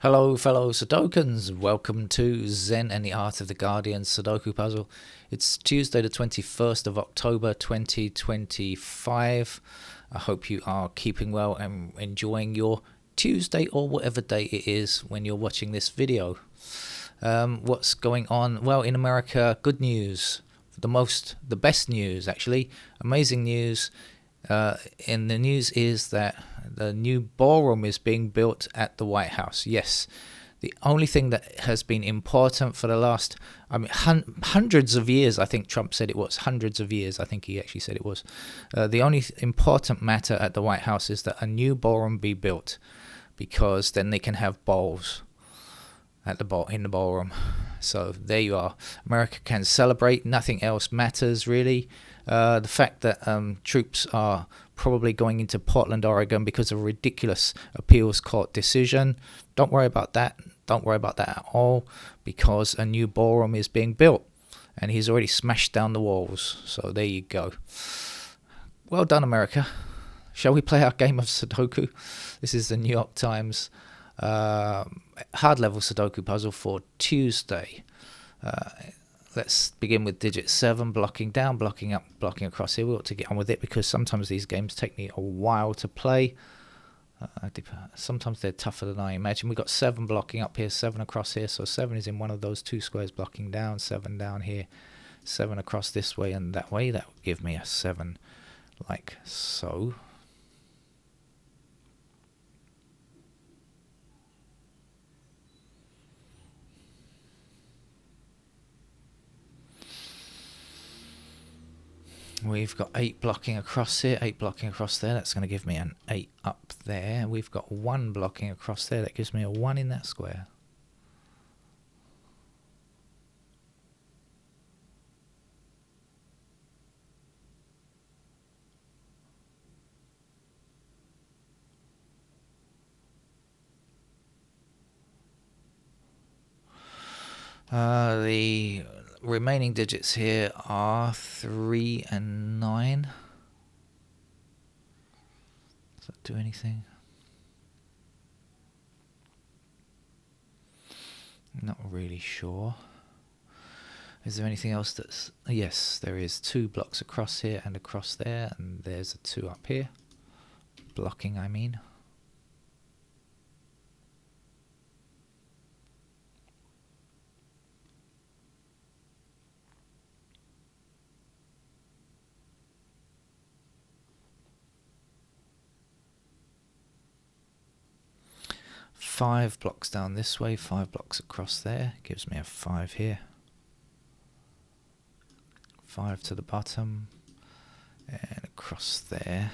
Hello fellow Sudokans, welcome to Zen and the Art of the Guardian Sudoku Puzzle. It's Tuesday the 21st of October 2025. I hope you are keeping well and enjoying your Tuesday or whatever day it is when you're watching this video. What's going on? Well, in America, good news. The best news actually, amazing news. In the news is that the new ballroom is being built at the White House. Yes, the only thing that has been important for the last, hundreds of years, I think Trump said it was, hundreds of years, I think he actually said it was. The only important matter at the White House is that a new ballroom be built, because then they can have balls at in the ballroom. So there you are. America can celebrate. Nothing else matters really. The fact that troops are probably going into Portland, Oregon because of a ridiculous appeals court decision. Don't worry about that. Don't worry about that at all, because a new ballroom is being built and he's already smashed down the walls. So there you go. Well done, America. Shall we play our game of Sudoku? This is the New York Times hard level Sudoku puzzle for Tuesday. Let's begin with digit 7, blocking down, blocking up, blocking across here. We ought to get on with it because sometimes these games take me a while to play. Sometimes they're tougher than I imagine. We've got 7 blocking up here, 7 across here. So 7 is in one of those two squares blocking down, 7 down here, 7 across this way and that way. That would give me a 7 like so. We've got 8 blocking across here, 8 blocking across there. That's going to give me an 8 up there. We've got 1 blocking across there. That gives me a 1 in that square. The remaining digits here are 3 and 9. Does that do anything? Not really sure. Is there anything else that's... Yes, there is 2 blocks across here and across there, and there's a 2 up here. Blocking, I mean. Five blocks down this way, 5 blocks across there, gives me a 5 here. 5 to the bottom, and across there.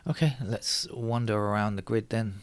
Okay, let's wander around the grid then.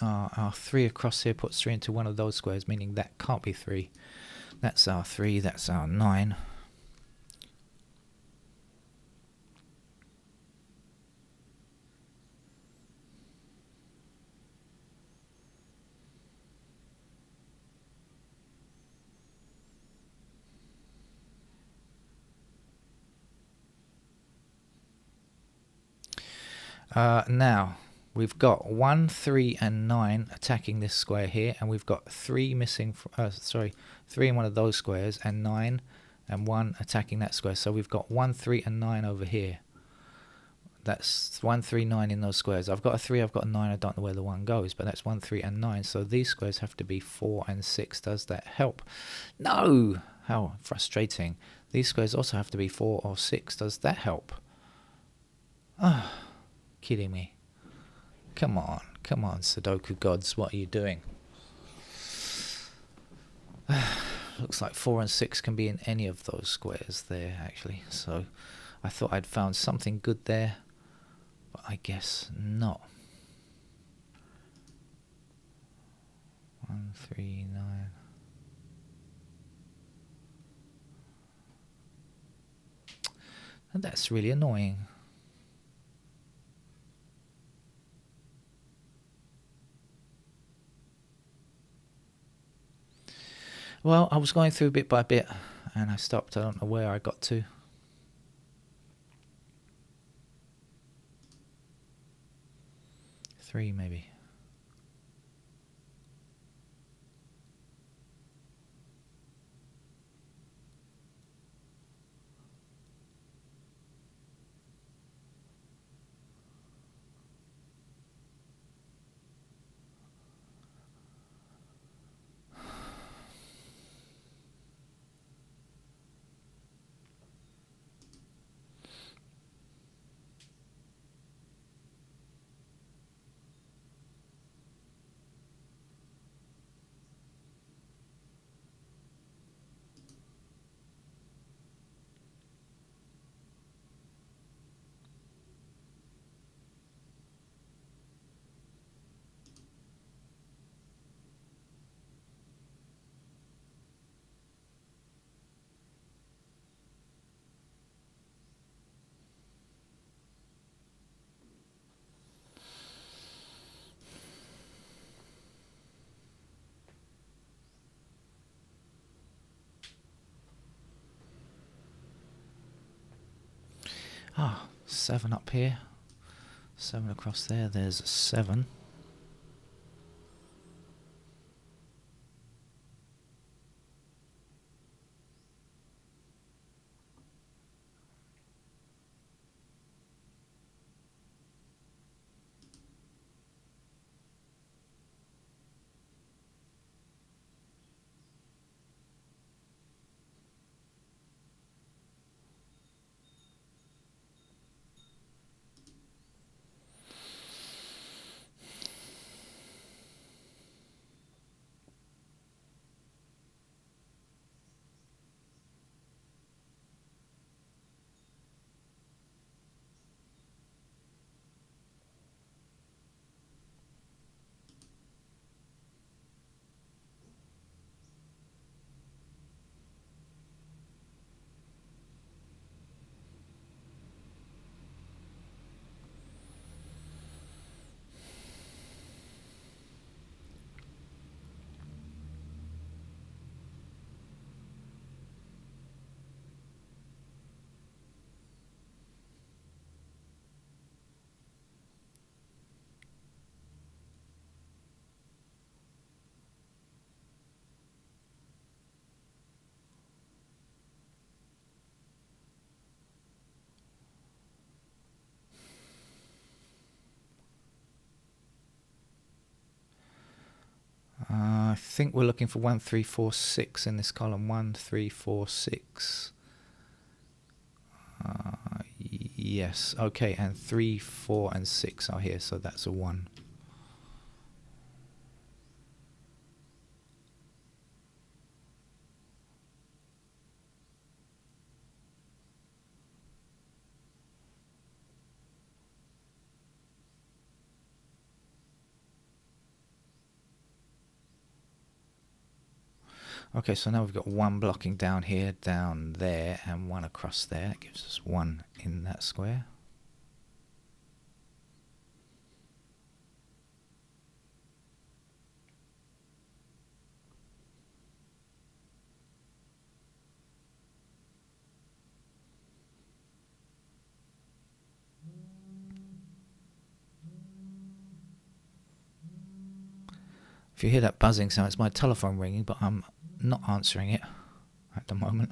Our 3 across here puts 3 into one of those squares, meaning that can't be 3. That's our 3, that's our 9. Now, we've got 1, 3, and 9 attacking this square here, and we've got 3 missing, 3 in one of those squares, and 9 and 1 attacking that square. So we've got 1, 3, and 9 over here. That's 1, 3, 9 in those squares. I've got a 3, I've got a 9, I don't know where the 1 goes, but that's 1, 3, and 9. So these squares have to be 4 and 6. Does that help? No! How frustrating. These squares also have to be 4 or 6. Does that help? Ah, kidding me. Come on, Sudoku gods, what are you doing? Looks like 4 and 6 can be in any of those squares there, actually. So I thought I'd found something good there, but I guess not. 1, 3, 9. And that's really annoying. Well, I was going through bit by bit, and I stopped. I don't know where I got to. Three, maybe. Ah, 7 up here. 7 across there. There's 7. I think we're looking for 1, 3, 4, 6 in this column. 1, 3, 4, 6. Yes, okay, and 3, 4, and 6 are here, so that's a 1. Okay, so now we've got 1 blocking down here, down there, and 1 across there. That gives us 1 in that square. If you hear that buzzing sound, it's my telephone ringing, but I'm not answering it at the moment.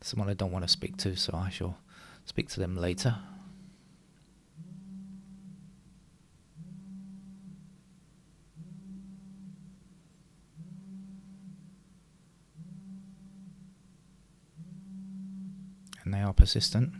Someone I don't want to speak to, so I shall speak to them later. And they are persistent.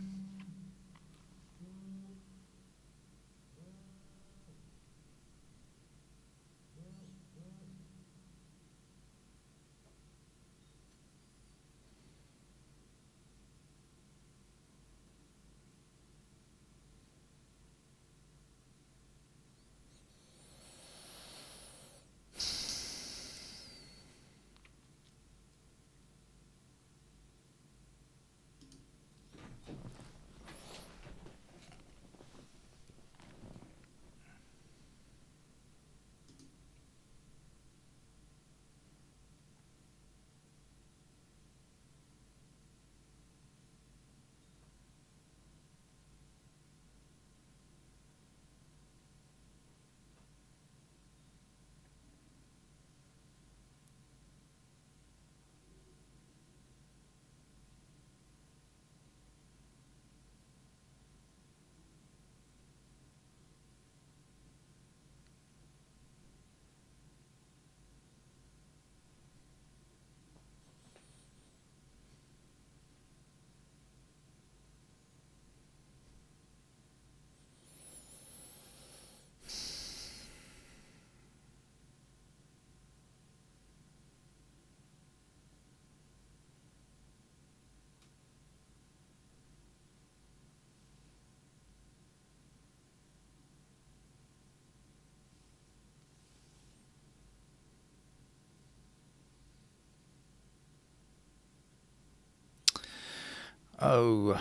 Oh,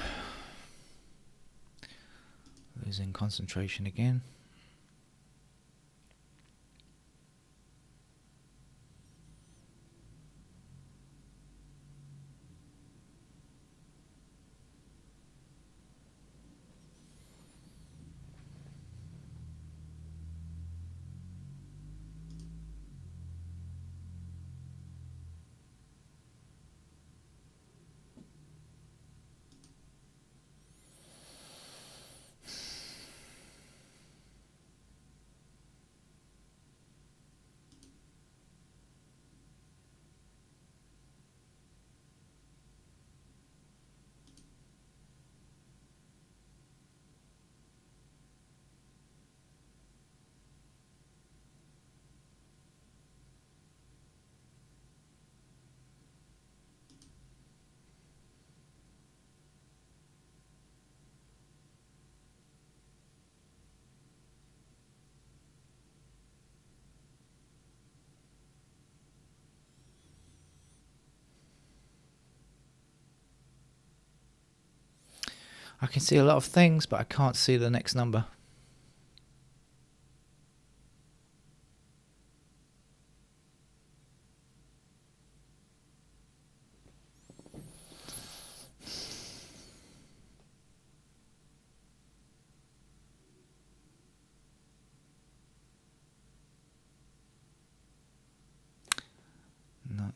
losing concentration again. I can see a lot of things, but I can't see the next number. No.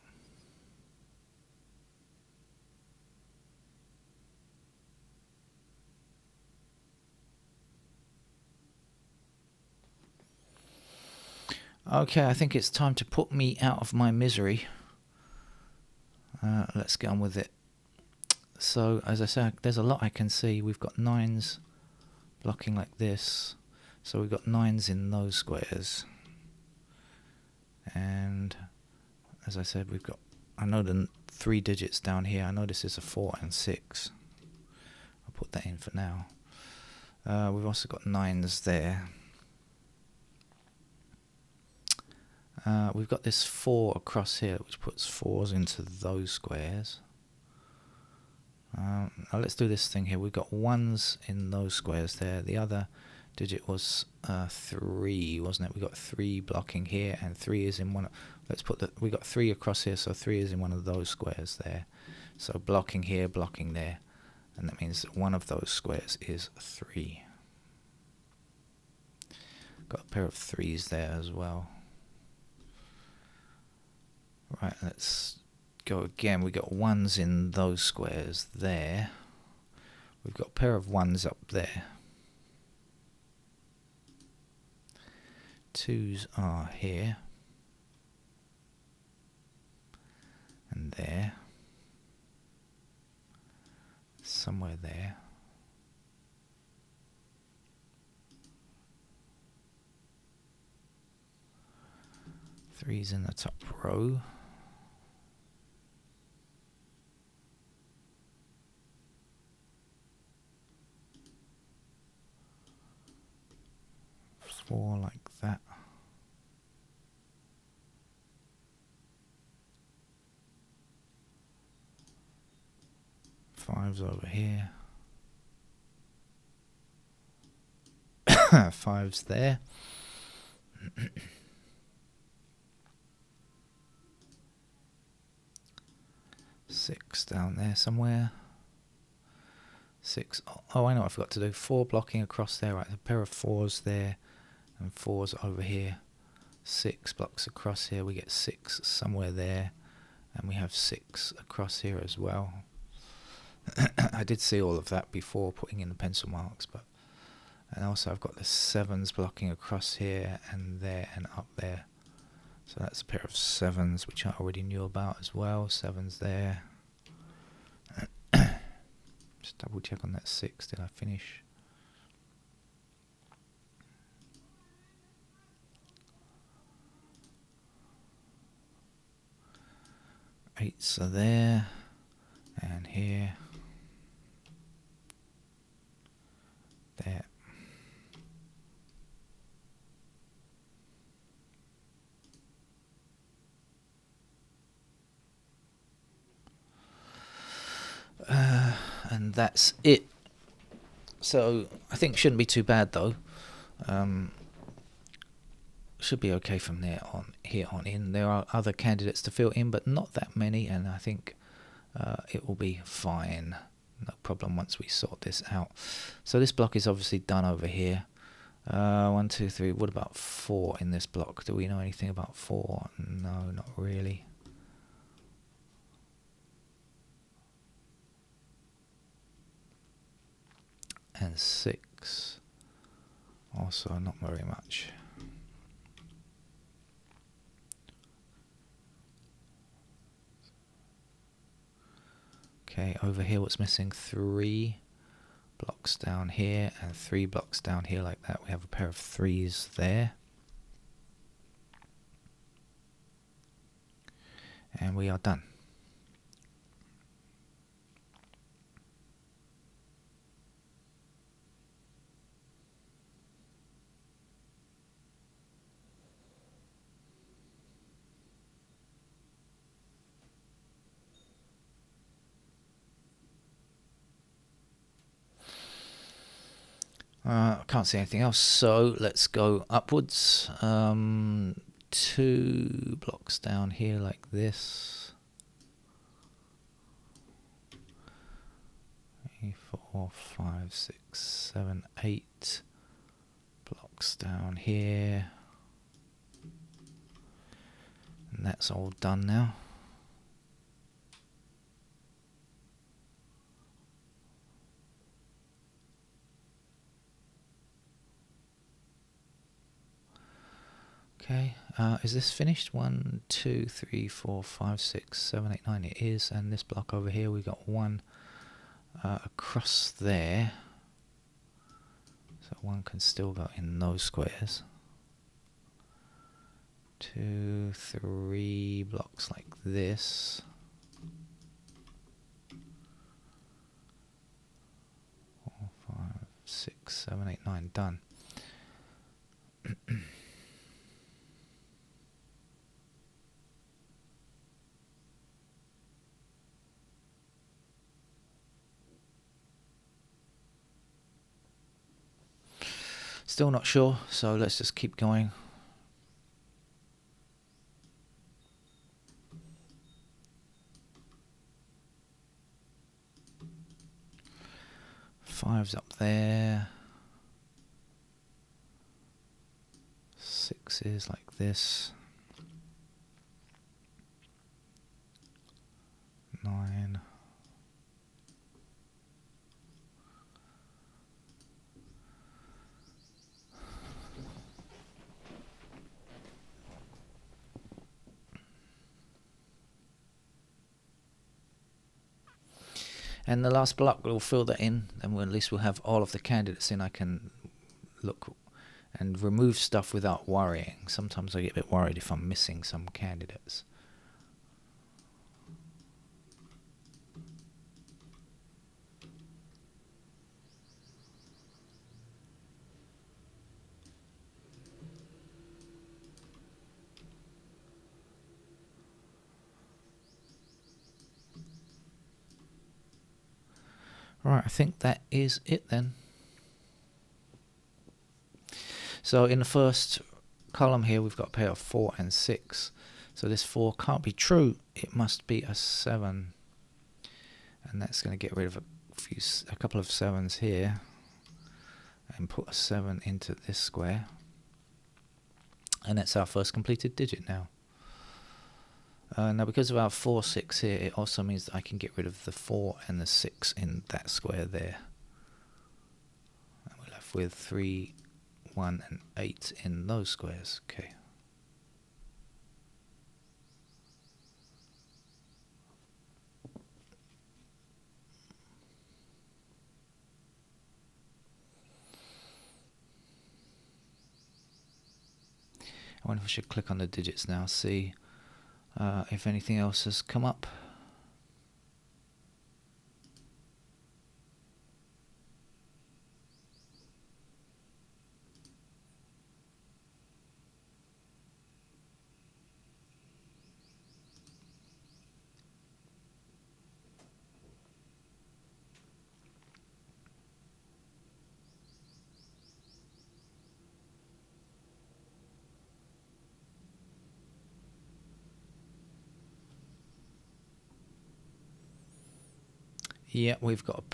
Okay, I think it's time to put me out of my misery. Let's get on with it. So, as I said, there's a lot I can see. We've got 9s blocking like this. So we've got 9s in those squares. And, as I said, we've got, I know the 3 digits down here. I know this is a 4 and 6. I'll put that in for now. We've also got 9s there. We've got this 4 across here, which puts 4s into those squares. Now let's do this thing here. We've got 1s in those squares there. The other digit was 3, wasn't it? We got 3 blocking here, and 3 is in one. Let's put that. We got 3 across here, so 3 is in one of those squares there. So blocking here, blocking there, and that means that one of those squares is 3. Got a pair of 3s there as well. let's go again. We got 1s in those squares there. We've got a pair of 1s up there. 2s are here and there, somewhere there. Threes in the top row. Four like that. Fives over here. Fives there. Six down there somewhere. Six. Oh, I know what I forgot to do. 4 blocking across there. Right, a pair of 4s there and 4s over here. 6 blocks across here. We get 6 somewhere there, and we have 6 across here as well. I did see all of that before putting in the pencil marks, but and also I've got the 7s blocking across here and there and up there. So that's a pair of 7s, which I already knew about as well. 7s there. Just double check on that 6. Did I finish? Eights are there and here. There. And that's it. So I think it shouldn't be too bad though. Should be okay from here on in. There are other candidates to fill in, but not that many, and I think it will be fine. No problem once we sort this out. So this block is obviously done over here. 1, 2, 3. What about 4 in this block? Do we know anything about 4? No, not really. And 6. Also not very much. Okay, over here what's missing? 3 blocks down here and 3 blocks down here like that. We have a pair of 3s there. And we are done. I can't see anything else, so let's go upwards. 2 blocks down here like this. 3, 4, 5, 6, 7, 8 blocks down here. And that's all done now. Okay, is this finished? 1, 2, 3, 4, 5, 6, 7, 8, 9. It is, and this block over here we got 1 across there. So 1 can still go in those squares. 2, 3 blocks like this. 4, 5, 6, 7, 8, 9. Done. Still not sure, so let's just keep going. Fives up there. 6s like this. And the last block, we'll fill that in, and at least we'll have all of the candidates in. I can look and remove stuff without worrying. Sometimes I get a bit worried if I'm missing some candidates. Right, I think that is it then. So in the first column here, we've got a pair of 4 and 6. So this 4 can't be true. It must be a 7. And that's going to get rid of a couple of 7s here. And put a 7 into this square. And that's our first completed digit now. Now because of our 4, 6 here, it also means that I can get rid of the 4 and the 6 in that square there. And we're left with 3, 1 and 8 in those squares. Okay. I wonder if I should click on the digits now, see if anything else has come up. Yeah, we've got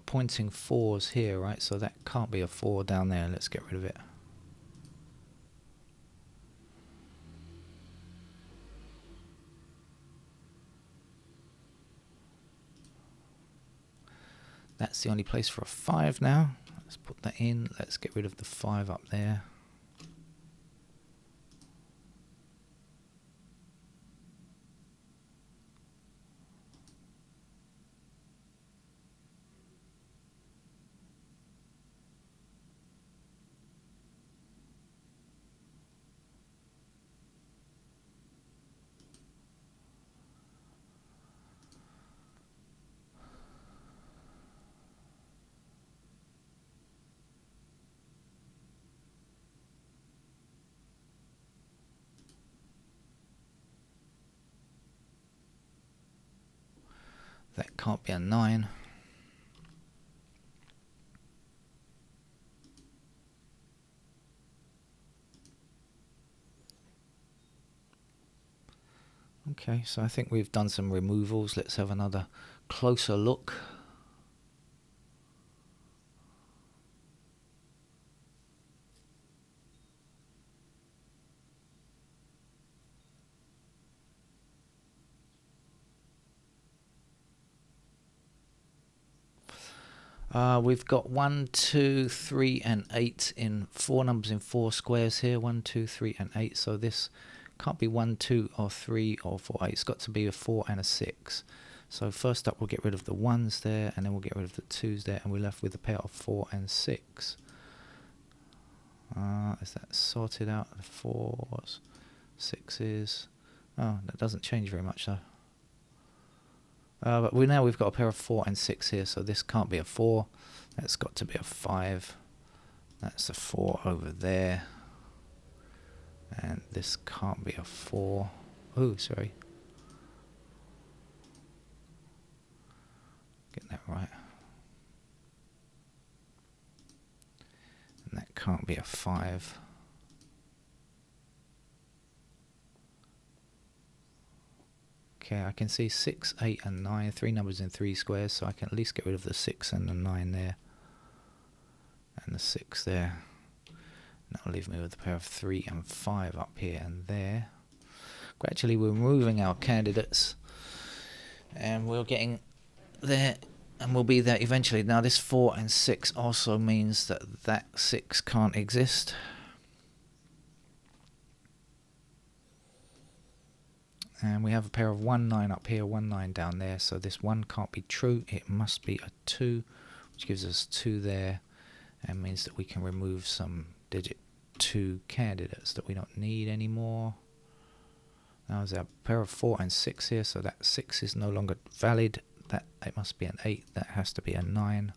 pointing 4s here, right? So that can't be a 4 down there. Let's get rid of it. That's the only place for a 5 now. Let's put that in. Let's get rid of the 5 up there. That can't be a 9. Okay, so I think we've done some removals. Let's have another closer look. We've got 1, 2, 3 and 8 in 4 numbers in 4 squares here. 1, 2, 3 and 8. So this can't be 1, 2 or 3 or 4. It's got to be a 4 and a 6. So first up we'll get rid of the 1s there, and then we'll get rid of the 2s there, and we're left with a pair of 4 and 6. Is that sorted out? The 4s, 6s. Oh, that doesn't change very much though. But we've got a pair of 4 and 6 here, so this can't be a 4. That's got to be a 5. That's a 4 over there. And this can't be a 4. Oh, sorry. Get that right. And that can't be a 5. Okay, I can see 6, 8 and 9, 3 numbers in 3 squares, so I can at least get rid of the 6 and the 9 there. And the 6 there. That'll leave me with a pair of 3 and 5 up here and there. Gradually we're removing our candidates, and we're getting there, and we'll be there eventually. Now this 4 and 6 also means that that 6 can't exist. And we have a pair of 1 9 up here, 1 9 down there. So this 1 can't be true. It must be a 2, which gives us 2 there, and means that we can remove some digit 2 candidates that we don't need anymore. Now there's a pair of 4 and 6 here, so that 6 is no longer valid. That it must be an 8. That has to be a 9.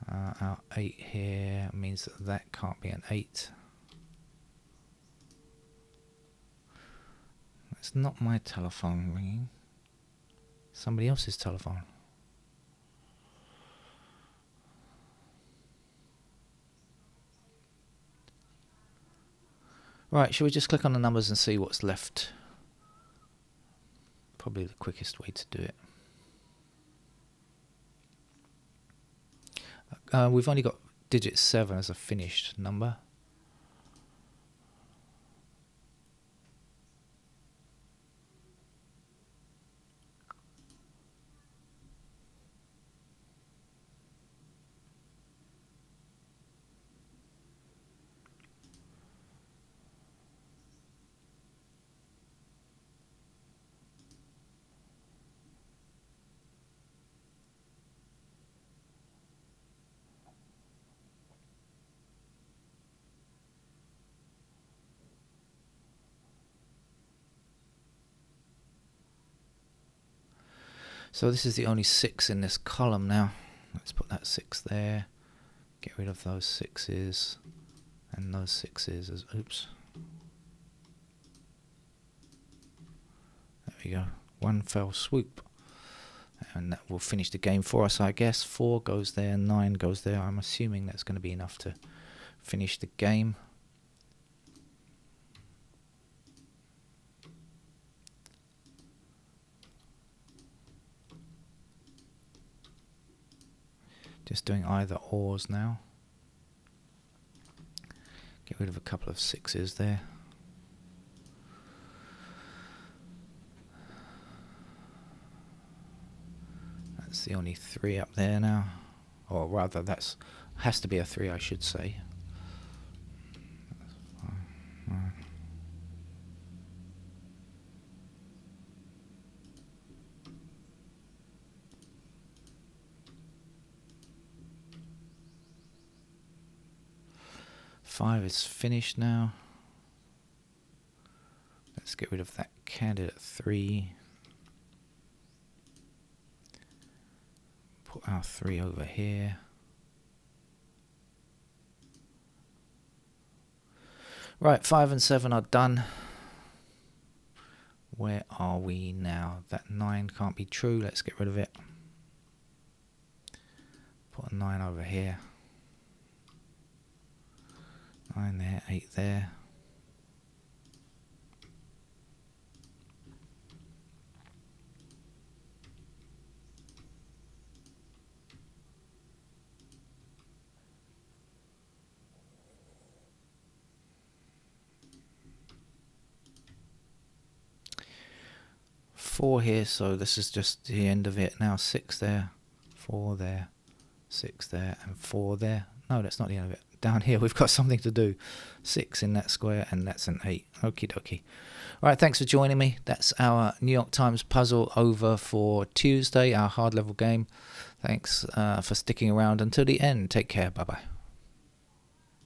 Our 8 here means that that can't be an 8. It's not my telephone ringing. Somebody else's telephone. Right, shall we just click on the numbers and see what's left? Probably the quickest way to do it. We've only got digit 7 as a finished number. So this is the only 6 in this column now. Let's put that 6 there. Get rid of those 6s and those 6s as oops. There we go. One fell swoop. And that will finish the game for us, I guess. 4 goes there, 9 goes there. I'm assuming that's going to be enough to finish the game. Just doing either ors now. Get rid of a couple of 6s there. That's the only 3 up there now. Or rather, that's has to be a 3, I should say. 5 is finished now. Let's get rid of that candidate 3. Put our 3 over here. Right, 5 and 7 are done. Where are we now? That 9 can't be true. Let's get rid of it. Put a 9 over here. 9 there, 8 there. Four here, so this is just the end of it. Now 6 there, 4 there, 6 there, and 4 there. No, that's not the end of it. Down here we've got something to do. 6 in that square, and that's an 8. Okie dokie. Right, thanks for joining me. That's our New York Times puzzle over for Tuesday, our hard level game. Thanks for sticking around until the end. Take care. Bye bye.